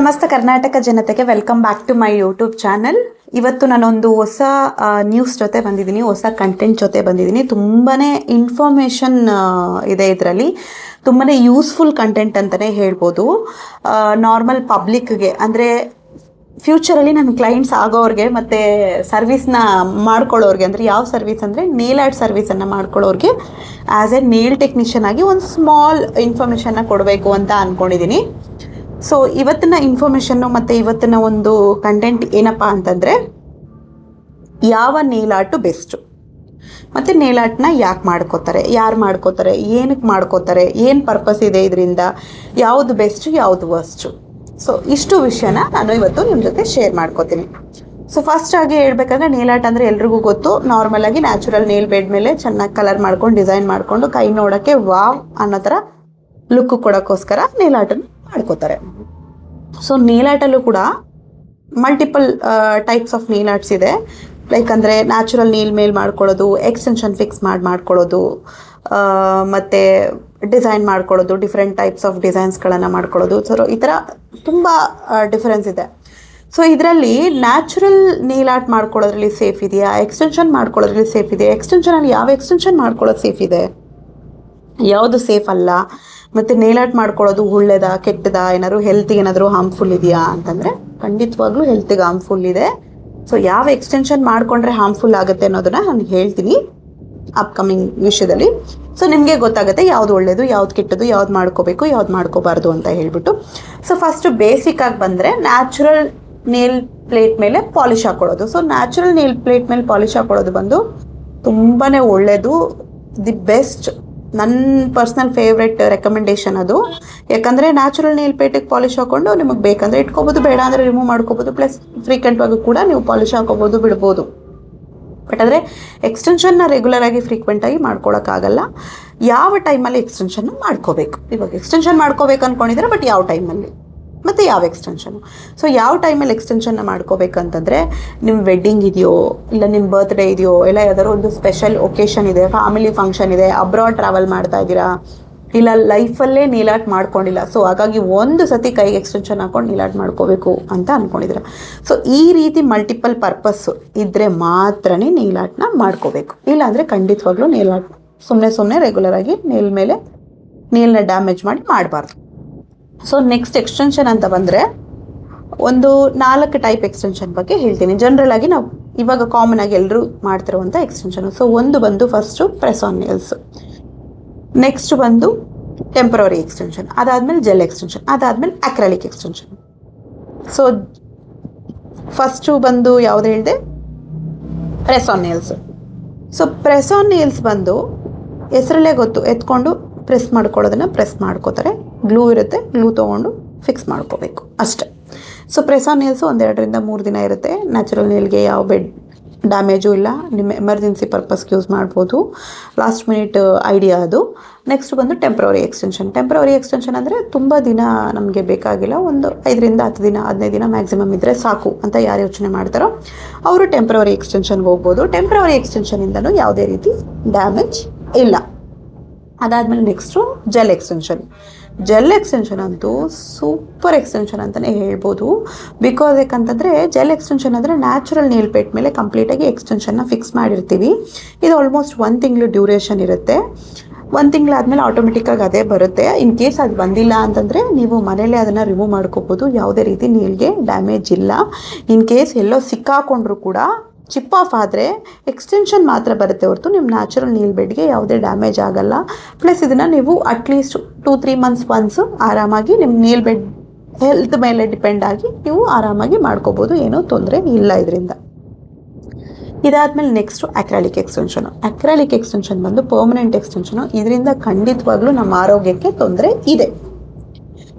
ಸಮಸ್ತ ಕರ್ನಾಟಕ ಜನತೆಗೆ welcome back to my YouTube channel. ಇವತ್ತು ನಾನೊಂದು ಹೊಸ ನ್ಯೂಸ್ ಜೊತೆ ಬಂದಿದ್ದೀನಿ, ಹೊಸ ಕಂಟೆಂಟ್ ಜೊತೆ ಬಂದಿದ್ದೀನಿ. ತುಂಬಾ ಇನ್ಫಾರ್ಮೇಷನ್ ಇದೆ ಇದರಲ್ಲಿ, ತುಂಬಾ ಯೂಸ್ಫುಲ್ ಕಂಟೆಂಟ್ ಅಂತಲೇ ಹೇಳ್ಬೋದು. ನಾರ್ಮಲ್ ಪಬ್ಲಿಕ್ಗೆ ಅಂದರೆ ಫ್ಯೂಚರಲ್ಲಿ ನನ್ನ ಕ್ಲೈಂಟ್ಸ್ ಆಗೋರಿಗೆ ಮತ್ತು ಸರ್ವಿಸ್ನ ಮಾಡ್ಕೊಳ್ಳೋರಿಗೆ, ಅಂದರೆ ಯಾವ ಸರ್ವಿಸ್ ಅಂದರೆ ನೇಲ್ ಆರ್ಟ್ ಸರ್ವಿಸನ್ನು ಮಾಡ್ಕೊಳ್ಳೋರಿಗೆ ಆ್ಯಸ್ ಎ ನೇಲ್ ಟೆಕ್ನಿಷಿಯನ್ ಆಗಿ ಒಂದು ಸ್ಮಾಲ್ ಇನ್ಫಾರ್ಮೇಷನ್ನ ಕೊಡಬೇಕು ಅಂತ ಅಂದ್ಕೊಂಡಿದ್ದೀನಿ. ಸೊ ಇವತ್ತಿನ ಇನ್ಫಾರ್ಮೇಷನ್ನು ಮತ್ತು ಇವತ್ತಿನ ಒಂದು ಕಂಟೆಂಟ್ ಏನಪ್ಪ ಅಂತಂದರೆ, ಯಾವ ನೇಲ್ ಆರ್ಟು ಬೆಸ್ಟು ಮತ್ತು ನೇಲ್ ಆರ್ಟ್ನ ಯಾಕೆ ಮಾಡ್ಕೋತಾರೆ, ಯಾರು ಮಾಡ್ಕೋತಾರೆ, ಏನಕ್ಕೆ ಮಾಡ್ಕೋತಾರೆ, ಏನು ಪರ್ಪಸ್ ಇದೆ ಇದರಿಂದ, ಯಾವುದು ಬೆಸ್ಟು ಯಾವುದು ವರ್ಸ್ಟು. ಸೊ ಇಷ್ಟು ವಿಷಯನ ನಾನು ಇವತ್ತು ನಿಮ್ಮ ಜೊತೆ ಶೇರ್ ಮಾಡ್ಕೋತೀನಿ. ಸೊ ಫಸ್ಟ್ ಆಗಿ ಹೇಳ್ಬೇಕಂದ್ರೆ, ನೇಲ್ ಆರ್ಟ್ ಅಂದರೆ ಎಲ್ರಿಗೂ ಗೊತ್ತು. ನಾರ್ಮಲ್ ಆಗಿ ನ್ಯಾಚುರಲ್ ನೇಲ್ ಬೆಡ್ ಮೇಲೆ ಚೆನ್ನಾಗಿ ಕಲರ್ ಮಾಡ್ಕೊಂಡು ಡಿಸೈನ್ ಮಾಡಿಕೊಂಡು ಕೈ ನೋಡೋಕ್ಕೆ ವಾವ್ ಅನ್ನೋ ಥರ ಲುಕ್ ಕೊಡೋಕ್ಕೋಸ್ಕರ ನೇಲ್ ಆರ್ಟನ್ನು ಮಾಡ್ಕೋತಾರೆ. ಸೊ ನೇಲ್ ಆರ್ಟಲ್ಲೂ ಕೂಡ multiple types of nail arts ಇದೆ. ಲೈಕ್ ಅಂದರೆ ನ್ಯಾಚುರಲ್ ನೇಲ್ ಮೇಲೆ ಮಾಡ್ಕೊಳ್ಳೋದು, ಎಕ್ಸ್ಟೆನ್ಷನ್ ಫಿಕ್ಸ್ ಮಾಡ್ಕೊಳ್ಳೋದು, ಮತ್ತು ಡಿಸೈನ್ ಮಾಡ್ಕೊಳ್ಳೋದು, ಡಿಫ್ರೆಂಟ್ ಟೈಪ್ಸ್ ಆಫ್ ಡಿಸೈನ್ಸ್ಗಳನ್ನು ಮಾಡ್ಕೊಳ್ಳೋದು. ಸೊ ಈ ಥರ ತುಂಬ ಡಿಫರೆನ್ಸ್ ಇದೆ. ಸೊ ಇದರಲ್ಲಿ ನ್ಯಾಚುರಲ್ ನೇಲ್ ಆರ್ಟ್ ಮಾಡ್ಕೊಳ್ಳೋದ್ರಲ್ಲಿ ಸೇಫ್ ಇದೆಯಾ, ಎಕ್ಸ್ಟೆನ್ಷನ್ ಮಾಡ್ಕೊಳ್ಳೋದ್ರಲ್ಲಿ ಸೇಫ್ ಇದೆಯಾ, ಎಕ್ಸ್ಟೆನ್ಷನಲ್ಲಿ ಯಾವ ಎಕ್ಸ್ಟೆನ್ಷನ್ ಮಾಡ್ಕೊಳ್ಳೋದು ಸೇಫ್ ಇದೆ, ಯಾವುದು ಸೇಫ್ ಅಲ್ಲ, ಮತ್ತು ನೇಲ್ ಆರ್ಟ್ ಮಾಡ್ಕೊಳ್ಳೋದು ಒಳ್ಳೆಯದಾ ಕೆಟ್ಟದಾ, ಏನಾದರೂ ಹೆಲ್ತಿಗೆ ಏನಾದರೂ ಹಾರ್ಮ್ಫುಲ್ ಇದೆಯಾ ಅಂತಂದರೆ ಖಂಡಿತವಾಗ್ಲೂ ಹೆಲ್ತಿಗೆ ಹಾರ್ಮ್ಫುಲ್ ಇದೆ. ಸೊ ಯಾವ ಎಕ್ಸ್ಟೆನ್ಷನ್ ಮಾಡಿಕೊಂಡ್ರೆ ಹಾರ್ಮ್ಫುಲ್ ಆಗುತ್ತೆ ಅನ್ನೋದನ್ನು ನಾನು ಹೇಳ್ತೀನಿ ಅಪ್ಕಮಿಂಗ್ ವಿಷಯದಲ್ಲಿ. ಸೊ ನಿಮಗೆ ಗೊತ್ತಾಗುತ್ತೆ ಯಾವುದು ಒಳ್ಳೆಯದು, ಯಾವ್ದು ಕೆಟ್ಟದ್ದು, ಯಾವ್ದು ಮಾಡ್ಕೋಬೇಕು, ಯಾವ್ದು ಮಾಡ್ಕೋಬಾರ್ದು ಅಂತ ಹೇಳ್ಬಿಟ್ಟು. ಸೊ ಫಸ್ಟು ಬೇಸಿಕ್ಕಾಗಿ ಬಂದರೆ ನ್ಯಾಚುರಲ್ ನೇಲ್ ಪ್ಲೇಟ್ ಮೇಲೆ ಪಾಲಿಶ್ ಹಾಕೊಳ್ಳೋದು. ಸೊ ನ್ಯಾಚುರಲ್ ನೇಲ್ ಪ್ಲೇಟ್ ಮೇಲೆ ಪಾಲಿಶ್ ಹಾಕೊಳ್ಳೋದು ಬಂದು ತುಂಬಾ ಒಳ್ಳೆಯದು, ದಿ ಬೆಸ್ಟ್. ನನ್ನ ಪರ್ಸ್ನಲ್ ಫೇವ್ರೆಟ್ ರೆಕಮೆಂಡೇಶನ್ ಅದು. ಯಾಕಂದರೆ ನ್ಯಾಚುರಲ್ ನೇಲ್ ಪ್ಲೇಟಿಗೆ ಪಾಲಿಶ್ ಹಾಕ್ಕೊಂಡು ನಿಮಗೆ ಬೇಕಂದರೆ ಇಟ್ಕೋಬೋದು, ಬೇಡ ಅಂದರೆ ರಿಮೂವ್ ಮಾಡ್ಕೋಬೋದು. ಪ್ಲಸ್ ಫ್ರೀಕ್ವೆಂಟ್ವಾಗಿ ಕೂಡ ನೀವು ಪಾಲಿಶ್ ಹಾಕೋಬೋದು, ಬಿಡ್ಬೋದು. ಬಟ್ ಆದರೆ ಎಕ್ಸ್ಟೆನ್ಷನ್ನ ರೆಗ್ಯುಲರಾಗಿ ಫ್ರೀಕ್ವೆಂಟಾಗಿ ಮಾಡ್ಕೊಳಕ್ಕಾಗಲ್ಲ. ಯಾವ ಟೈಮಲ್ಲಿ ಎಕ್ಸ್ಟೆನ್ಷನ್ನ ಮಾಡ್ಕೋಬೇಕು, ಇವಾಗ ಎಕ್ಸ್ಟೆನ್ಷನ್ ಮಾಡ್ಕೋಬೇಕು ಅಂದ್ಕೊಂಡಿದ್ರೆ, ಬಟ್ ಯಾವ ಟೈಮಲ್ಲಿ ಮತ್ತು ಯಾವ ಎಕ್ಸ್ಟೆನ್ಷನು. ಸೊ ಯಾವ ಟೈಮಲ್ಲಿ ಎಕ್ಸ್ಟೆನ್ಷನ್ನ ಮಾಡ್ಕೋಬೇಕಂತಂದರೆ, ನಿಮ್ಮ ವೆಡ್ಡಿಂಗ್ ಇದೆಯೋ, ಇಲ್ಲ ನಿಮ್ಮ ಬರ್ತ್ಡೇ ಇದೆಯೋ, ಇಲ್ಲ ಯಾವ್ದಾದ್ರು ಒಂದು ಸ್ಪೆಷಲ್ ಒಕೇಶನ್ ಇದೆ, ಫ್ಯಾಮಿಲಿ ಫಂಕ್ಷನ್ ಇದೆ, ಅಬ್ರಾಡ್ ಟ್ರಾವೆಲ್ ಮಾಡ್ತಾ ಇದ್ದೀರಾ, ಇಲ್ಲ ಲೈಫಲ್ಲೇ ನೇಲ್ ಆರ್ಟ್ ಮಾಡ್ಕೊಂಡಿಲ್ಲ, ಸೊ ಹಾಗಾಗಿ ಒಂದು ಸತಿ ಕೈಗೆ ಎಕ್ಸ್ಟೆನ್ಷನ್ ಹಾಕೊಂಡು ನೇಲ್ ಆರ್ಟ್ ಮಾಡ್ಕೋಬೇಕು ಅಂತ ಅಂದ್ಕೊಂಡಿದ್ದೀರಾ. ಸೊ ಈ ರೀತಿ ಮಲ್ಟಿಪಲ್ ಪರ್ಪಸ್ಸು ಇದ್ದರೆ ಮಾತ್ರನೇ ನೇಲ್ ಆರ್ಟ್ನ ಮಾಡ್ಕೋಬೇಕು. ಇಲ್ಲಾಂದರೆ ಖಂಡಿತವಾಗ್ಲೂ ನೇಲ್ ಆರ್ಟ್ ಸುಮ್ಮನೆ ರೆಗ್ಯುಲರಾಗಿ ನೇಲ್ ಮೇಲೆ ನೇಲ್ನ ಡ್ಯಾಮೇಜ್ ಮಾಡಿ ಮಾಡಬಾರ್ದು. ಸೊ ನೆಕ್ಸ್ಟ್ ಎಕ್ಸ್ಟೆನ್ಷನ್ ಅಂತ ಬಂದರೆ, ಒಂದು 4 ಟೈಪ್ ಎಕ್ಸ್ಟೆನ್ಷನ್ ಬಗ್ಗೆ ಹೇಳ್ತೀನಿ. ಜನರಲ್ ಆಗಿ ನಾವು ಇವಾಗ ಕಾಮನ್ ಆಗಿ ಎಲ್ಲರೂ ಮಾಡ್ತಿರುವಂಥ ಎಕ್ಸ್ಟೆನ್ಷನು. ಸೊ ಒಂದು ಬಂದು first press on nails, next ಬಂದು ಟೆಂಪರರಿ ಎಕ್ಸ್ಟೆನ್ಷನ್, ಅದಾದಮೇಲೆ ಜೆಲ್ ಎಕ್ಸ್ಟೆನ್ಷನ್, ಅದಾದಮೇಲೆ ಅಕ್ರಾಲಿಕ್ ಎಕ್ಸ್ಟೆನ್ಷನ್. ಸೊ ಫಸ್ಟು ಬಂದು ಯಾವುದು ಹೇಳಿದೆ, press on nails. So press on nails ಬಂದು ಹೆಸರಲ್ಲೇ ಗೊತ್ತು, ಎತ್ಕೊಂಡು ಪ್ರೆಸ್ ಮಾಡ್ಕೊಳ್ಳೋದನ್ನು ಪ್ರೆಸ್ ಮಾಡ್ಕೋತಾರೆ. ಗ್ಲೂ ಇರುತ್ತೆ, ಗ್ಲೂ ತೊಗೊಂಡು ಫಿಕ್ಸ್ ಮಾಡ್ಕೋಬೇಕು ಅಷ್ಟೇ. ಸೊ ಪ್ರೆಸ್ ಆನ್ ನೇಲ್ಸು 1-2 ದಿನ ಇರುತ್ತೆ. ನ್ಯಾಚುರಲ್ ನೇಲ್ಗೆ ಯಾವ ಬೆಡ್ ಡ್ಯಾಮೇಜು ಇಲ್ಲ, ನಿಮ್ಮ ಎಮರ್ಜೆನ್ಸಿ ಪರ್ಪಸ್ಗೆ ಯೂಸ್ ಮಾಡ್ಬೋದು. ಲಾಸ್ಟ್ ಮಿನಿಟ್ ಐಡಿಯಾ ಅದು. ನೆಕ್ಸ್ಟ್ ಬಂದು ಟೆಂಪ್ರವರಿ ಎಕ್ಸ್ಟೆನ್ಷನ್. ಟೆಂಪ್ರವರಿ ಎಕ್ಸ್ಟೆನ್ಷನ್ ಅಂದರೆ ತುಂಬ ದಿನ ನಮಗೆ ಬೇಕಾಗಿಲ್ಲ, ಒಂದು 5-10 ದಿನ 15 ದಿನ ಮ್ಯಾಕ್ಸಿಮಮ್ ಇದ್ದರೆ ಸಾಕು ಅಂತ ಯಾರು ಯೋಚನೆ ಮಾಡ್ತಾರೋ ಅವರು ಟೆಂಪ್ರವರಿ ಎಕ್ಸ್ಟೆನ್ಷನ್ಗೆ ಹೋಗ್ಬೋದು. ಟೆಂಪ್ರವರಿ ಎಕ್ಸ್ಟೆನ್ಷನಿಂದನೂ ಯಾವುದೇ ರೀತಿ ಡ್ಯಾಮೇಜ್ ಇಲ್ಲ. ಅದಾದಮೇಲೆ next gel extension. Gel extension ಅಂತೂ ಸೂಪರ್ ಎಕ್ಸ್ಟೆನ್ಷನ್ ಅಂತಲೇ ಹೇಳ್ಬೋದು. ಬಿಕಾಸ್ ಯಾಕಂತಂದರೆ ಜೆಲ್ ಎಕ್ಸ್ಟೆನ್ಷನ್ ಅಂದರೆ ನ್ಯಾಚುರಲ್ ನೇಲ್ ಪೇಟ್ ಮೇಲೆ ಕಂಪ್ಲೀಟಾಗಿ ಎಕ್ಸ್ಟೆನ್ಷನ್ನ ಫಿಕ್ಸ್ ಮಾಡಿರ್ತೀವಿ. ಇದು ಆಲ್ಮೋಸ್ಟ್ 1 ತಿಂಗಳು ಡ್ಯೂರೇಷನ್ ಇರುತ್ತೆ. 1 ತಿಂಗಳಾದಮೇಲೆ ಆಟೋಮೆಟಿಕ್ಕಾಗಿ ಅದೇ ಬರುತ್ತೆ. ಇನ್ ಕೇಸ್ ಅದು ಬಂದಿಲ್ಲ ಅಂತಂದರೆ ನೀವು ಮನೇಲೇ ಅದನ್ನು ರಿಮೂವ್ ಮಾಡ್ಕೋಬೋದು, ಯಾವುದೇ ರೀತಿ ನೇಲ್ಗೆ ಡ್ಯಾಮೇಜ್ ಇಲ್ಲ. ಇನ್ ಕೇಸ್ ಎಲ್ಲೋ ಸಿಕ್ಕಾಕೊಂಡ್ರೂ ಕೂಡ ಚಿಪ್ ಆಫ್ ಆದರೆ ಎಕ್ಸ್ಟೆನ್ಷನ್ ಮಾತ್ರ ಬರುತ್ತೆ ಹೊರತು ನಿಮ್ಮ ನ್ಯಾಚುರಲ್ ನೇಲ್ ಬೆಡ್ಗೆ ಯಾವುದೇ ಡ್ಯಾಮೇಜ್ ಆಗಲ್ಲ. ಪ್ಲಸ್ ಇದನ್ನು ನೀವು ಅಟ್ಲೀಸ್ಟ್ 2-3 ಮಂತ್ಸ್ ಒನ್ಸು ಆರಾಮಾಗಿ ನಿಮ್ಮ ನೇಲ್ ಬೆಡ್ ಹೆಲ್ತ್ ಮೇಲೆ ಡಿಪೆಂಡ್ ಆಗಿ ನೀವು ಆರಾಮಾಗಿ ಮಾಡ್ಕೋಬೋದು, ಏನೂ ತೊಂದರೆ ಇಲ್ಲ ಇದರಿಂದ. ಇದಾದಮೇಲೆ ನೆಕ್ಸ್ಟು ಅಕ್ರಾಲಿಕ್ ಎಕ್ಸ್ಟೆನ್ಷನು. ಅಕ್ರಾಲಿಕ್ ಎಕ್ಸ್ಟೆನ್ಷನ್ ಬಂದು ಪರ್ಮನೆಂಟ್ ಎಕ್ಸ್ಟೆನ್ಷನು. ಇದರಿಂದ ಖಂಡಿತವಾಗ್ಲೂ ನಮ್ಮ ಆರೋಗ್ಯಕ್ಕೆ ತೊಂದರೆ ಇದೆ.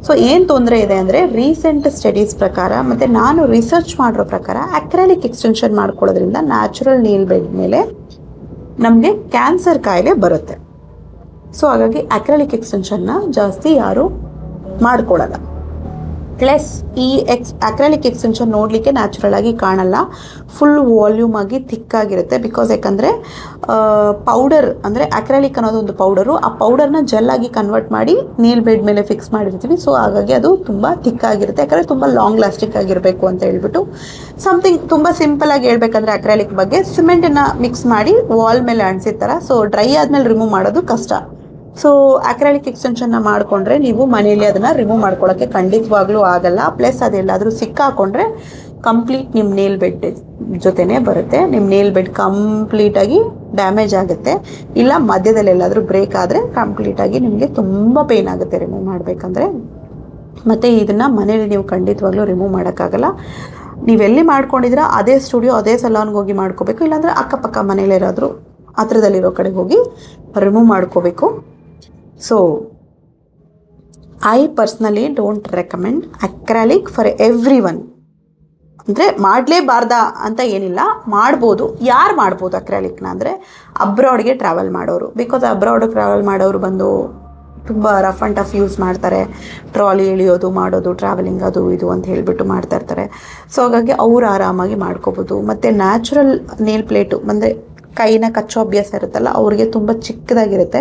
ಸೊ ಏನು ತೊಂದರೆ ಇದೆ ಅಂದರೆ, ರೀಸೆಂಟ್ ಸ್ಟಡೀಸ್ ಪ್ರಕಾರ ಮತ್ತು ನಾನು ರಿಸರ್ಚ್ ಮಾಡಿರೋ ಪ್ರಕಾರ ಅಕ್ರಾಲಿಕ್ ಎಕ್ಸ್ಟೆನ್ಷನ್ ಮಾಡ್ಕೊಳ್ಳೋದ್ರಿಂದ ನ್ಯಾಚುರಲ್ ನೇಲ್ ಬೆಡ್ ಮೇಲೆ ನಮಗೆ ಕ್ಯಾನ್ಸರ್ ಕಾಯಿಲೆ ಬರುತ್ತೆ. ಸೊ ಹಾಗಾಗಿ ಅಕ್ರಾಲಿಕ್ ಎಕ್ಸ್ಟೆನ್ಷನ್ನ ಜಾಸ್ತಿ ಯಾರು ಮಾಡ್ಕೊಳ್ಳಲ್ಲ. ಪ್ಲಸ್ ಈ ಅಕ್ರಾಲಿಕ್ ಎಕ್ಸ್ಟೆನ್ಷನ್ ನೋಡಲಿಕ್ಕೆ ನ್ಯಾಚುರಲ್ ಆಗಿ ಕಾಣಲ್ಲ, ಫುಲ್ ವಾಲ್ಯೂಮ್ ಆಗಿ ಥಿಕ್ಕಾಗಿರುತ್ತೆ. ಬಿಕಾಸ್ ಯಾಕಂದರೆ ಪೌಡರ್ ಅಂದರೆ ಅಕ್ರಾಲಿಕ್ ಅನ್ನೋದು ಒಂದು ಪೌಡರು, ಆ ಪೌಡರ್ನ ಜೆಲ್ಲಾಗಿ ಕನ್ವರ್ಟ್ ಮಾಡಿ ನೇಲ್ ಬೆಡ್ ಮೇಲೆ ಫಿಕ್ಸ್ ಮಾಡಿರ್ತೀವಿ. ಸೊ ಹಾಗಾಗಿ ಅದು ತುಂಬ ಥಿಕ್ಕಾಗಿರುತ್ತೆ, ಯಾಕಂದರೆ ತುಂಬ ಲಾಂಗ್ ಲಾಸ್ಟಿಕ್ ಆಗಿರಬೇಕು ಅಂತ ಹೇಳ್ಬಿಟ್ಟು. ಸಮಥಿಂಗ್ ತುಂಬ ಸಿಂಪಲಾಗಿ ಹೇಳ್ಬೇಕಂದ್ರೆ ಅಕ್ರಾಲಿಕ್ ಬಗ್ಗೆ, ಸಿಮೆಂಟನ್ನು ಮಿಕ್ಸ್ ಮಾಡಿ ವಾಲ್ ಮೇಲೆ ಅಂಟಿಸಿರ್ತಾರ. ಸೊ ಡ್ರೈ ಆದಮೇಲೆ ರಿಮೂವ್ ಮಾಡೋದು ಕಷ್ಟ. ಸೊ ಅಕ್ರಾಲಿಕ್ ಎಕ್ಸ್ಟೆನ್ಷನ್ನ ಮಾಡಿಕೊಂಡ್ರೆ ನೀವು ಮನೆಯಲ್ಲಿ ಅದನ್ನು ರಿಮೂವ್ ಮಾಡ್ಕೊಳ್ಳೋಕ್ಕೆ ಖಂಡಿತವಾಗ್ಲೂ ಆಗಲ್ಲ. ಪ್ಲಸ್ ಅದೆಲ್ಲಾದರೂ ಸಿಕ್ಕಾಕೊಂಡ್ರೆ ಕಂಪ್ಲೀಟ್ ನಿಮ್ಮ ನೇಲ್ ಬೆಡ್ ಜೊತೆನೇ ಬರುತ್ತೆ. ನಿಮ್ಮ ನೇಲ್ ಬೆಡ್ ಕಂಪ್ಲೀಟಾಗಿ ಡ್ಯಾಮೇಜ್ ಆಗುತ್ತೆ, ಇಲ್ಲ ಮಧ್ಯದಲ್ಲಿ ಎಲ್ಲಾದರೂ ಬ್ರೇಕ್ ಆದರೆ ಕಂಪ್ಲೀಟಾಗಿ ನಿಮಗೆ ತುಂಬ ಪೇಯ್ನ್ ಆಗುತ್ತೆ ರಿಮೂವ್ ಮಾಡಬೇಕಂದ್ರೆ. ಮತ್ತು ಇದನ್ನು ಮನೇಲಿ ನೀವು ಖಂಡಿತವಾಗ್ಲೂ ರಿಮೂವ್ ಮಾಡೋಕ್ಕಾಗಲ್ಲ. ನೀವೆಲ್ಲಿ ಮಾಡ್ಕೊಂಡಿದ್ದೀರಾ ಅದೇ ಸ್ಟುಡಿಯೋ ಅದೇ ಸಲೂನ್ಗೆ ಹೋಗಿ ಮಾಡ್ಕೋಬೇಕು, ಇಲ್ಲಾಂದರೆ ಅಕ್ಕಪಕ್ಕ ಮನೇಲಿರೋದ್ರು ಹತ್ರದಲ್ಲಿರೋ ಕಡೆಗೆ ಹೋಗಿ ರಿಮೂವ್ ಮಾಡ್ಕೋಬೇಕು. So I personally don't recommend acrylic for every one. ಅಂದರೆ ಮಾಡಲೇಬಾರ್ದಾ ಅಂತ ಏನಿಲ್ಲ, ಮಾಡ್ಬೋದು. ಯಾರು ಮಾಡ್ಬೋದು ಅಕ್ರಾಲಿಕ್ನ ಅಂದರೆ ಅಬ್ರಾಡ್ಗೆ ಟ್ರಾವೆಲ್ ಮಾಡೋರು. ಬಿಕಾಸ್ ಅಬ್ರಾಡ್ಗೆ ಟ್ರಾವೆಲ್ ಮಾಡೋರು ಬಂದು ತುಂಬ ರಫ್ ಆ್ಯಂಡ್ ಟಫ್ ಯೂಸ್ ಮಾಡ್ತಾರೆ, ಟ್ರಾಲಿ ಎಳಿಯೋದು ಮಾಡೋದು, ಟ್ರಾವೆಲಿಂಗ್ ಅದು ಇದು ಅಂತ ಹೇಳಿಬಿಟ್ಟು ಮಾಡ್ತಾ ಇರ್ತಾರೆ. ಸೊ ಹಾಗಾಗಿ ಅವ್ರು ಆರಾಮಾಗಿ ಮಾಡ್ಕೋಬೋದು. ಮತ್ತು ನ್ಯಾಚುರಲ್ ನೇಲ್ ಪ್ಲೇಟು ಅಂದರೆ ಕೈನ ಕಚ್ಚೋ ಅಭ್ಯಾಸ ಇರುತ್ತಲ್ಲ, ಅವ್ರಿಗೆ ತುಂಬ ಚಿಕ್ಕದಾಗಿರುತ್ತೆ.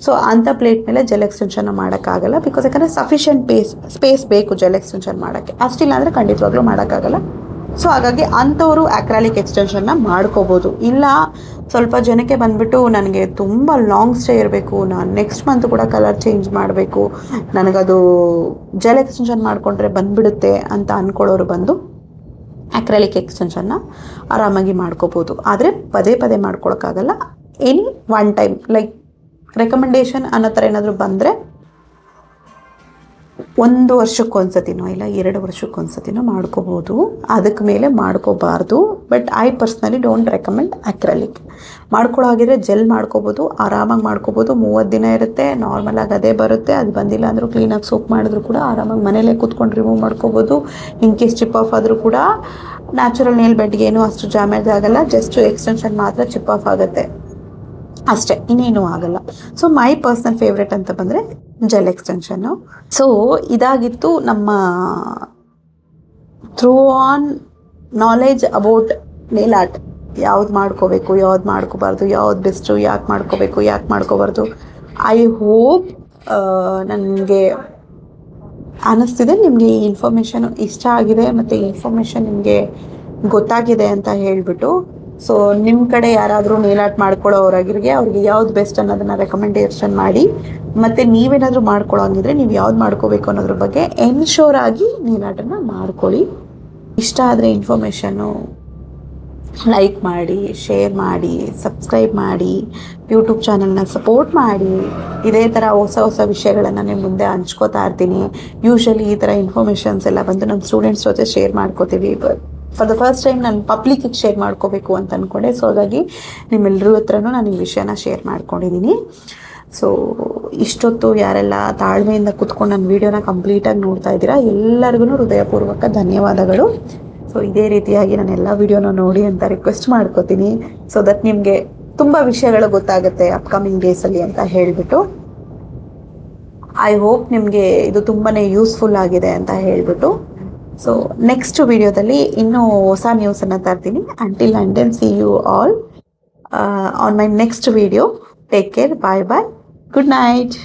ಸೊ ಅಂಥ ಪ್ಲೇಟ್ ಮೇಲೆ ಜೆಲ್ ಎಕ್ಸ್ಟೆನ್ಷನ್ ಮಾಡೋಕ್ಕಾಗಲ್ಲ. ಬಿಕಾಸ್ ಯಾಕಂದರೆ ಸಫಿಷಿಯೆಂಟ್ ಸ್ಪೇಸ್ ಬೇಕು ಜೆಲ್ ಎಕ್ಸ್ಟೆನ್ಷನ್ ಮಾಡೋಕ್ಕೆ, ಅಷ್ಟಿಲ್ಲ ಅಂದರೆ ಖಂಡಿತವಾಗ್ಲೂ ಮಾಡೋಕ್ಕಾಗಲ್ಲ. ಸೊ ಹಾಗಾಗಿ ಅಂಥವರು ಅಕ್ರಾಲಿಕ್ ಎಕ್ಸ್ಟೆನ್ಷನ್ನ ಮಾಡ್ಕೋಬೋದು. ಇಲ್ಲ ಸ್ವಲ್ಪ ಜನಕ್ಕೆ ಬಂದುಬಿಟ್ಟು ನನಗೆ ತುಂಬ ಲಾಂಗ್ ಸ್ಟೇ ಇರಬೇಕು, ನಾನು ನೆಕ್ಸ್ಟ್ ಮಂತ್ ಕೂಡ ಕಲರ್ ಚೇಂಜ್ ಮಾಡಬೇಕು, ನನಗದು ಜೆಲ್ ಎಕ್ಸ್ಟೆನ್ಷನ್ ಮಾಡಿಕೊಂಡ್ರೆ ಬಂದುಬಿಡುತ್ತೆ ಅಂತ ಅಂದ್ಕೊಳ್ಳೋರು ಬಂದು ಅಕ್ರಾಲಿಕ್ ಎಕ್ಸ್ಟೆನ್ಷನ್ನ ಆರಾಮಾಗಿ ಮಾಡ್ಕೋಬೋದು. ಆದರೆ ಪದೇ ಪದೇ ಮಾಡ್ಕೊಳಕ್ಕಾಗಲ್ಲ. Any one time like recommendation ಅನ್ನೋ ಥರ ಏನಾದರೂ ಬಂದರೆ 1 ವರ್ಷಕ್ಕೊಂದ್ಸತಿನೋ ಇಲ್ಲ 2 ವರ್ಷಕ್ಕೊಂದ್ಸತಿನೋ ಮಾಡ್ಕೋಬೋದು, ಅದಕ್ಕೆ ಮೇಲೆ ಮಾಡ್ಕೋಬಾರ್ದು. But I personally don't recommend acrylic. ಮಾಡ್ಕೊಳ್ಳೋ ಹಾಗಿದ್ರೆ ಜೆಲ್ ಮಾಡ್ಕೋಬೋದು, ಆರಾಮಾಗಿ ಮಾಡ್ಕೋಬೋದು. 30 ದಿನ ಇರುತ್ತೆ, ನಾರ್ಮಲಾಗಿ ಅದೇ ಬರುತ್ತೆ. ಅದು ಬಂದಿಲ್ಲ ಅಂದರೂ ಕ್ಲೀನಾಗಿ ಸೋಪ್ ಮಾಡಿದ್ರು ಕೂಡ ಆರಾಮಾಗಿ ಮನೇಲೇ ಕೂತ್ಕೊಂಡು ರಿಮೂವ್ ಮಾಡ್ಕೋಬೋದು. ಇನ್ ಕೇಸ್ ಚಿಪ್ ಆಫ್ ಆದರೂ ಕೂಡ ನ್ಯಾಚುರಲ್ ನೇಲ್ ಬೆಡ್ಗೆ ಏನೂ ಅಷ್ಟು ಡ್ಯಾಮೇಜ್ ಆಗಲ್ಲ, ಜಸ್ಟ್ ಎಕ್ಸ್ಟೆನ್ಷನ್ ಮಾತ್ರ ಚಿಪ್ ಆಫ್ ಆಗುತ್ತೆ ಅಷ್ಟೇ, ಇನ್ನೇನು ಆಗಲ್ಲ. ಸೊ ಮೈ ಪರ್ಸ್ನಲ್ ಫೇವ್ರೆಟ್ ಅಂತ ಬಂದರೆ ಜೆಲ್ ಎಕ್ಸ್ಟೆನ್ಷನ್ನು. ಸೊ ಇದಾಗಿತ್ತು ನಮ್ಮ through on knowledge about nail art. ಯಾವ್ದು ಮಾಡ್ಕೋಬೇಕು, ಯಾವ್ದು ಮಾಡ್ಕೋಬಾರ್ದು, ಯಾವ್ದು ಬೆಸ್ಟು, ಯಾಕೆ ಮಾಡ್ಕೋಬೇಕು, ಯಾಕೆ ಮಾಡ್ಕೋಬಾರ್ದು. ಐ ಹೋಪ್ ನನಗೆ ಅನ್ನಿಸ್ತಿದೆ ನಿಮಗೆ ಈ ಇನ್ಫಾರ್ಮೇಷನ್ ಇಷ್ಟ ಆಗಿದೆ ಮತ್ತು ಈ ಇನ್ಫಾರ್ಮೇಷನ್ ನಿಮಗೆ ಗೊತ್ತಾಗಿದೆ ಅಂತ ಹೇಳಿಬಿಟ್ಟು. ಸೊ ನಿಮ್ಮ ಕಡೆ ಯಾರಾದರೂ ನೇಲ್ ಆರ್ಟ್ ಮಾಡ್ಕೊಳ್ಳೋರಾಗಿರಿಗೆ ಅವ್ರಿಗೆ ಯಾವ್ದು ಬೆಸ್ಟ್ ಅನ್ನೋದನ್ನು ರೆಕಮೆಂಡೇಷನ್ ಮಾಡಿ. ಮತ್ತು ನೀವೇನಾದರೂ ಮಾಡ್ಕೊಳ್ಳೋಂಗಿದ್ರೆ ನೀವು ಯಾವ್ದು ಮಾಡ್ಕೋಬೇಕು ಅನ್ನೋದ್ರ ಬಗ್ಗೆ ಎನ್ಶೋರ್ ಆಗಿ ನೇಲ್ ಆರ್ಟನ್ನು ಮಾಡ್ಕೊಳ್ಳಿ. ಇಷ್ಟ ಆದರೆ ಇನ್ಫಾರ್ಮೇಷನ್ನು ಲೈಕ್ ಮಾಡಿ, ಶೇರ್ ಮಾಡಿ, ಸಬ್ಸ್ಕ್ರೈಬ್ ಮಾಡಿ, ಯೂಟ್ಯೂಬ್ ಚಾನಲ್ನ ಸಪೋರ್ಟ್ ಮಾಡಿ. ಇದೇ ಥರ ಹೊಸ ಹೊಸ ವಿಷಯಗಳನ್ನು ನಿಮ್ಮ ಮುಂದೆ ಹಂಚ್ಕೋತಾ ಇರ್ತೀನಿ. ಯೂಶ್ವಲಿ ಈ ಥರ ಇನ್ಫಾರ್ಮೇಷನ್ಸ್ ಎಲ್ಲ ಬಂದು ನಮ್ಮ ಸ್ಟೂಡೆಂಟ್ಸ್ ಜೊತೆ ಶೇರ್ ಮಾಡ್ಕೋತೀವಿ. ಫಾರ್ ದ ಫಸ್ಟ್ ಟೈಮ್ ನಾನು ಪಬ್ಲಿಕ್ಕಿಗೆ ಶೇರ್ ಮಾಡ್ಕೋಬೇಕು ಅಂತ ಅಂದ್ಕೊಂಡೆ. ಸೊ ಹಾಗಾಗಿ ನಿಮ್ಮೆಲ್ಲರ ಹತ್ರನೂ ನಾನು ಈ ವಿಷಯನ ಶೇರ್ ಮಾಡ್ಕೊಂಡಿದ್ದೀನಿ. ಸೊ ಇಷ್ಟೊತ್ತು ಯಾರೆಲ್ಲ ತಾಳ್ಮೆಯಿಂದ ಕೂತ್ಕೊಂಡು ನನ್ನ ವೀಡಿಯೋನ ಕಂಪ್ಲೀಟಾಗಿ ನೋಡ್ತಾ ಇದ್ದೀರಾ, ಎಲ್ಲರಿಗೂ ಹೃದಯಪೂರ್ವಕ ಧನ್ಯವಾದಗಳು. ಸೊ ಇದೇ ರೀತಿಯಾಗಿ ನಾನು ಎಲ್ಲ ವೀಡಿಯೋನ ನೋಡಿ ಅಂತ ರಿಕ್ವೆಸ್ಟ್ ಮಾಡ್ಕೋತೀನಿ. ಸೊ ದಟ್ ನಿಮಗೆ ತುಂಬ ವಿಷಯಗಳು ಗೊತ್ತಾಗುತ್ತೆ ಅಪ್ಕಮಿಂಗ್ ಡೇಸಲ್ಲಿ ಅಂತ ಹೇಳಿಬಿಟ್ಟು. ಐ ಹೋಪ್ ನಿಮಗೆ ಇದು ತುಂಬಾ ಯೂಸ್ಫುಲ್ ಆಗಿದೆ ಅಂತ ಹೇಳಿಬಿಟ್ಟು. ಸೊ ನೆಕ್ಸ್ಟ್ ವಿಡಿಯೋದಲ್ಲಿ ಇನ್ನೂ ಹೊಸ ನ್ಯೂಸನ್ನು ತರ್ತೀನಿ. Until and then see you all on my next video. Take care, bye bye, good night.